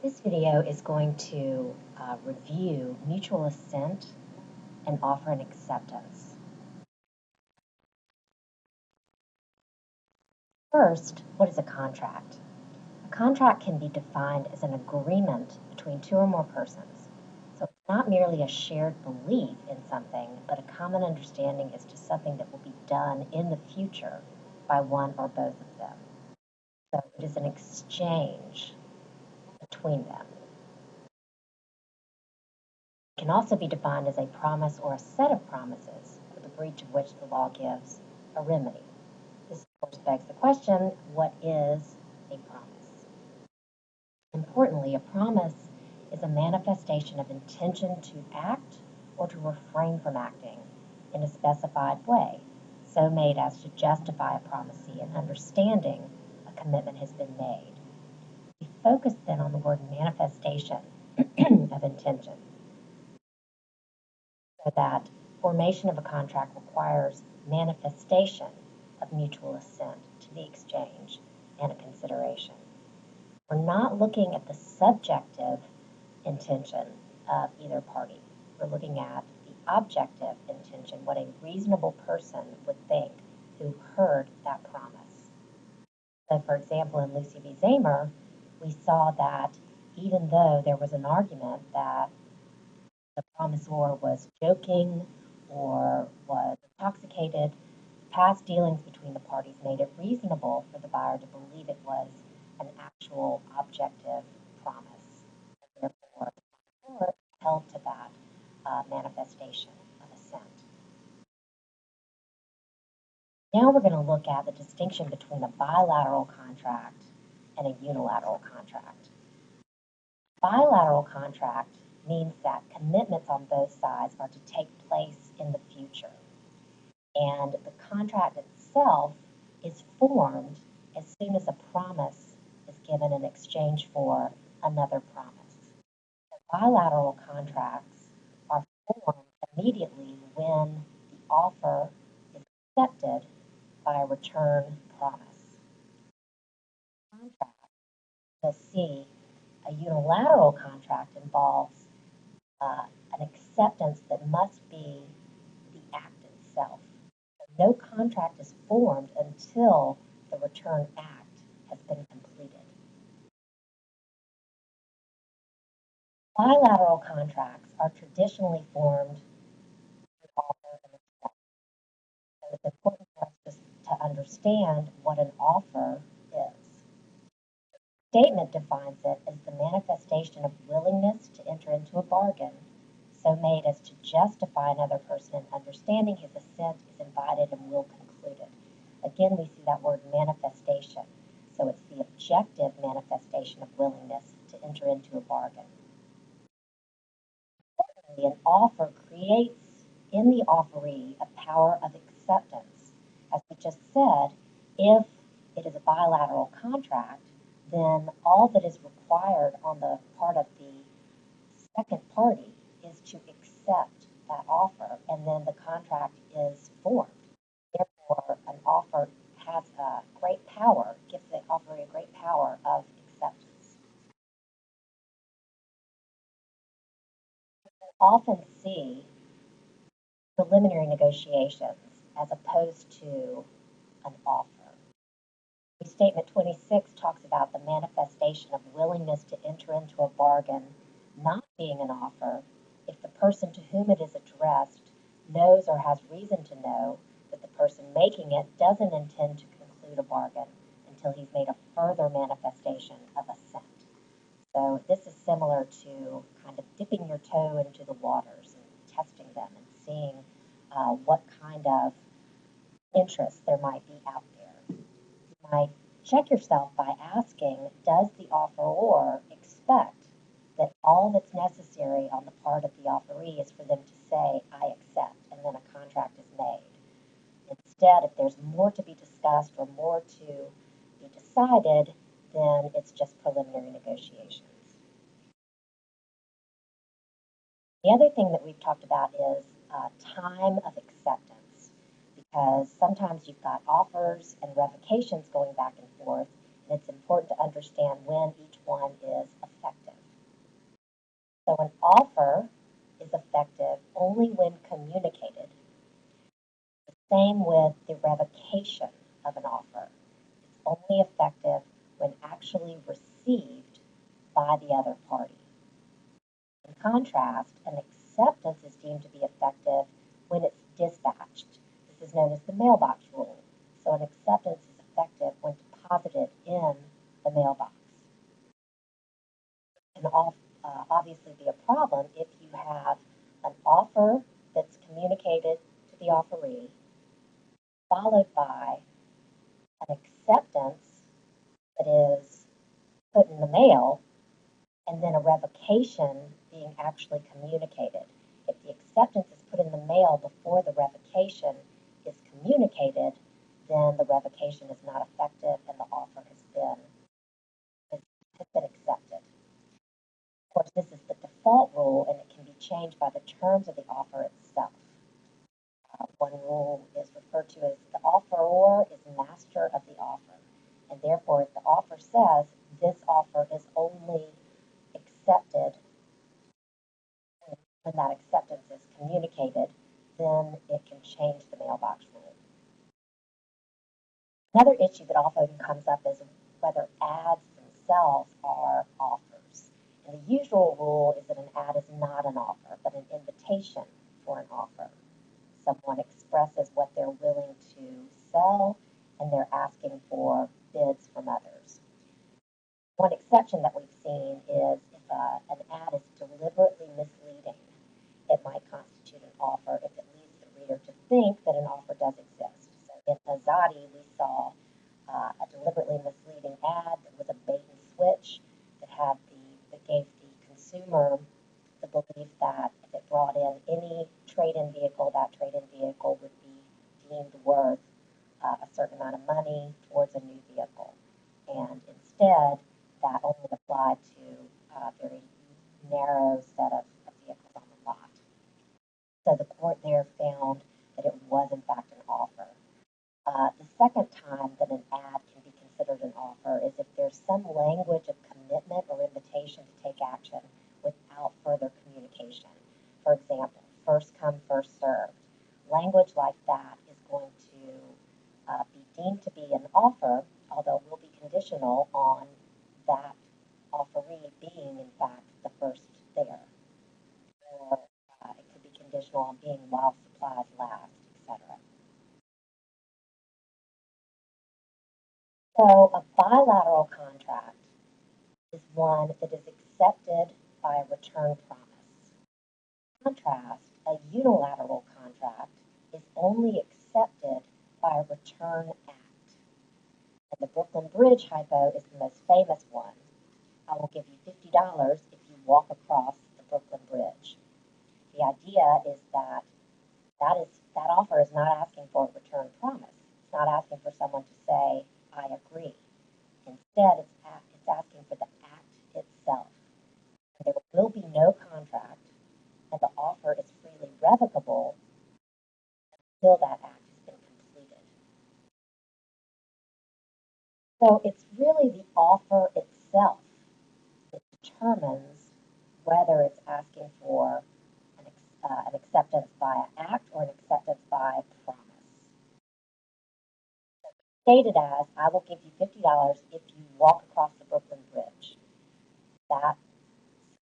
This video is going to review mutual assent and offer and acceptance. First, what is a contract? A contract can be defined as an agreement between two or more persons. So it's not merely a shared belief in something, but a common understanding as to something that will be done in the future by one or both of them. So it is an exchange between them. It can also be defined as a promise or a set of promises for the breach of which the law gives a remedy. This, of course, begs the question, what is a promise? Importantly, a promise is a manifestation of intention to act or to refrain from acting in a specified way, so made as to justify a promisee in understanding a commitment has been made. We focus then on the word manifestation of intention, so that formation of a contract requires manifestation of mutual assent to the exchange and a consideration. We're not looking at the subjective intention of either party. We're looking at the objective intention, what a reasonable person would think who heard that promise. So, for example, in Lucy v. Zamer, we saw that even though there was an argument that the promisor was joking or was intoxicated, past dealings between the parties made it reasonable for the buyer to believe it was an actual objective promise. And therefore, the court held to that manifestation of assent. Now we're going to look at the distinction between a bilateral contract and a unilateral contract. Bilateral contract means that commitments on both sides are to take place in the future. And the contract itself is formed as soon as a promise is given in exchange for another promise. So bilateral contracts are formed immediately when the offer is accepted by a return promise. Contract, you'll see a unilateral contract involves an acceptance that must be the act itself. So no contract is formed until the return act has been completed. Bilateral contracts are traditionally formed through offer and acceptance. So it's important for us just to understand what an offer is. Statement defines it as the manifestation of willingness to enter into a bargain, so made as to justify another person in understanding his assent is invited and will concluded. Again, we see that word manifestation. So it's the objective manifestation of willingness to enter into a bargain. Importantly, an offer creates in the offeree a power of acceptance. As we just said, if it is a bilateral contract, then all that is required on the part of the second party is to accept that offer, and then the contract is formed. Therefore, an offer has a great power, gives the offeree a great power of acceptance. We often see preliminary negotiations as opposed to an offer. Statement 26 talks about the manifestation of willingness to enter into a bargain not being an offer if the person to whom it is addressed knows or has reason to know that the person making it doesn't intend to conclude a bargain until he's made a further manifestation of assent. So this is similar to kind of dipping your toe into the waters and testing them and seeing what kind of interest there might be out there. You might check yourself by asking, does the offeror expect that all that's necessary on the part of the offeree is for them to say, I accept, and then a contract is made? Instead, if there's more to be discussed or more to be decided, then it's just preliminary negotiations. The other thing that we've talked about is time of acceptance, because sometimes you've got offers and revocations going back and forth, and it's important to understand when each one is effective. an offer is effective only when communicated. The same with the revocation of an offer. It's only effective when actually received by the other party. In contrast, an acceptance is deemed to be effective when it's dispatched. This is known as the mailbox rule. So an acceptance is effective when deposited in the mailbox. It can obviously be a problem if you have an offer that's communicated to the offeree, followed by an acceptance that is put in the mail, and then a revocation being actually communicated. If the acceptance is put in the mail before the revocation is communicated, then the revocation is not effective and the offer has been accepted. Of course, this is the default rule and it can be changed by the terms of the offer itself. One rule is referred to as the offeror is master of the offer, and therefore if the offer says this offer is only accepted when that acceptance is communicated, then it can change the mailbox rule. Another issue that often comes up is whether ads themselves are offers. And the usual rule is that an ad is not an offer, but an invitation for an offer. Someone expresses what they're willing to sell, and they're asking for bids from others. One exception that we've seen is if an ad is deliberately misleading, it might constitute an offer if it leads the reader to think that an offer does exist. So in Azadi, we saw a deliberately misleading ad that was a bait and switch that gave the consumer the belief that if it brought in any trade-in vehicle, that trade-in vehicle would be deemed worth a certain amount of money towards a new vehicle. And instead, that only applied to a very narrow set of vehicles on the lot. So the court there found that it was in fact an offer. The second time that an ad can be considered an offer is if there's some language of commitment or invitation to take action without further communication. For example, first come, first served. Language like that is going to be deemed to be an offer, although it will be conditional on that offeree being, in fact, the first there. Or it could be conditional on being while supplies last, etc. So a bilateral contract is one that is accepted by a return promise. In contrast, a unilateral contract is only accepted by a return act. And the Brooklyn Bridge hypo is the most famous one. I will give you $50 if you walk across the Brooklyn Bridge. The idea is that that offer is not asking for a return promise. It's not asking for someone to say, I agree. Instead, it's asking for the act itself. There will be no contract, and the offer is freely revocable until that act has been completed. So it's really the offer itself that determines whether it's asking for an acceptance by an act or an acceptance by a promise. Stated as, I will give you $50 if you walk across the Brooklyn Bridge. That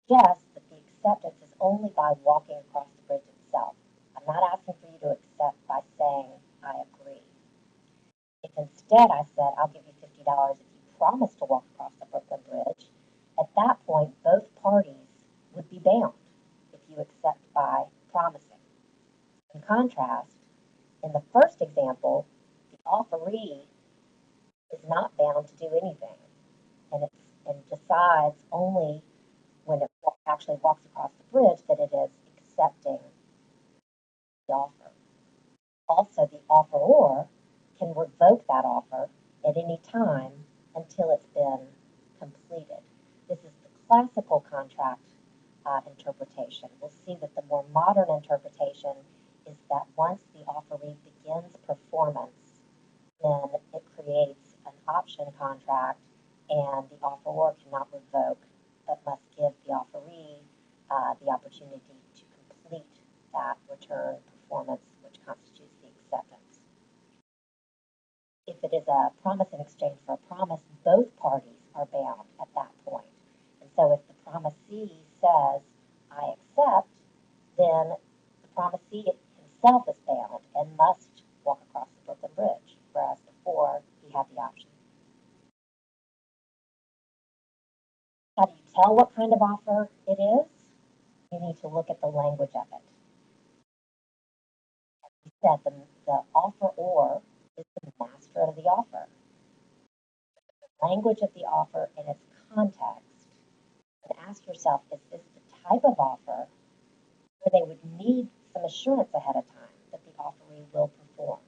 suggests that the acceptance is only by walking across the bridge itself. I'm not asking for you to accept by saying, I agree. If instead I said, I'll give you $50 if you promise to walk across the Brooklyn Bridge, at that point, both parties would be bound if you accept by promising. In contrast, in the first example, the offeree is not bound to do anything, and decides only when it actually walks across the bridge that it is accepting the offer. Also, the offeror can revoke that offer at any time until it's been completed. This is the classical contract interpretation. We'll see that the more modern interpretation is that once the offeree begins performance, then it creates an option contract, and the offeror cannot revoke, but must give the offeree promise in exchange for a promise, both parties are bound at that point. And so if the promisee says, I accept, then the promisee himself is bound and must walk across the Brooklyn Bridge, whereas before he had the option. How do you tell what kind of offer it is? You need to look at the language of it. As we said, the offeror is the master of the offer. The language of the offer and its context, and ask yourself, is this the type of offer where they would need some assurance ahead of time that the offeree will perform?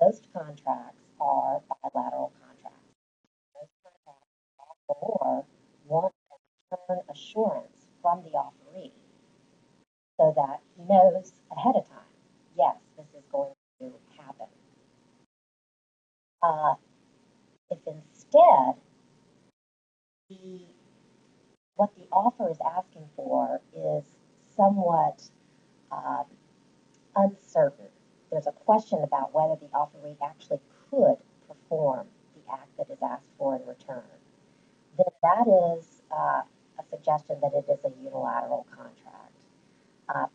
Most contracts are bilateral contracts. Most contracts, the offeror wants a return assurance from the offeree so that he knows ahead of time, yes, this is going to happen. If instead what the offer is asking for is somewhat uncertain, there's a question about whether the offeree actually could perform the act that is asked for in return, then that is a suggestion that it is a unilateral contract.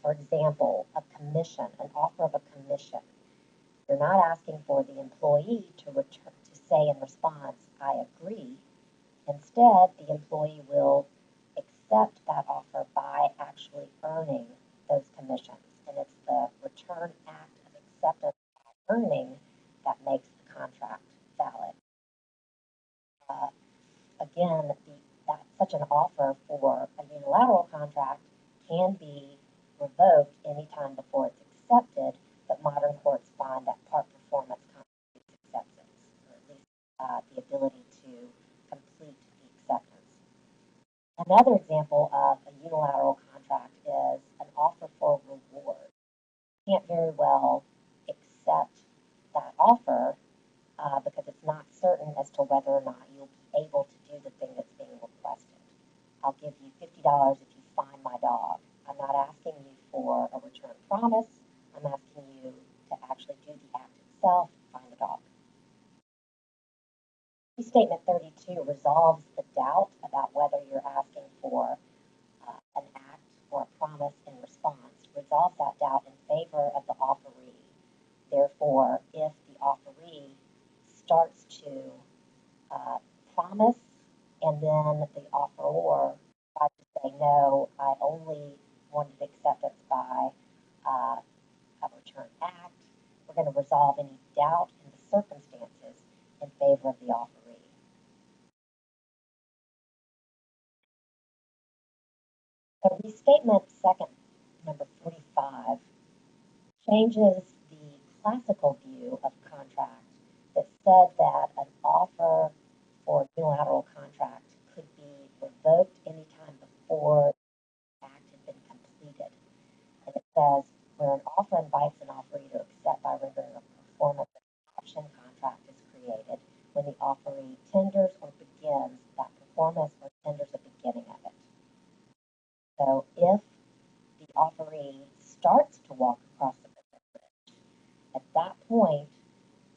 For example, a commission, an offer of a commission. You're not asking for the employee to return to say in response, I agree. Instead, the employee will accept that offer by actually earning those commissions. And it's the return act of acceptance by earning that makes the contract valid. Again, such an offer for a unilateral contract can be revoked anytime before it's accepted, but modern courts find that part performance constitutes acceptance, or at least the ability to complete the acceptance. Another example of a unilateral contract is an offer for reward. You can't very well accept that offer because it's not certain as to whether or not you'll be able to do the thing that's being requested. I'll give you $50 if you find my dog. I'm not asking you for a return promise. I'm asking you to actually do the act itself, find the dog. Statement 32 resolves the doubt about whether you're asking for an act or a promise in response, resolves that doubt in favor of the offeree. Therefore, if the offeree starts to promise and then the offeror tries to say, no, I only wanted acceptance by a return act, we're going to resolve any doubt in the circumstances in favor of the offeree. The restatement second, number 45, changes the classical view of contract that said that an offer for a unilateral contract could be revoked anytime before the act had been completed. And it says where an offer invites an offeree to accept by rendering a performance, an option contract is created when the offeree tenders or begins that performance or tenders the beginning of it. So if the offeree starts to walk across the bridge, at that point,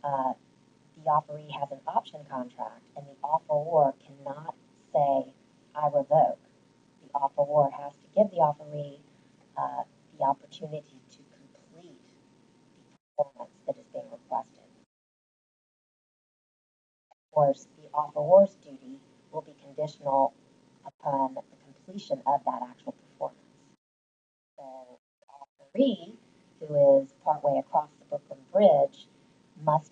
the offeree has an option contract, and the offeror cannot say, I revoke. The offeror has to give the offeree the opportunity to complete the performance that is being requested. Of course, the offeror's duty will be conditional upon the completion of that actual performance. So the offeree, who is partway across the Brooklyn Bridge, must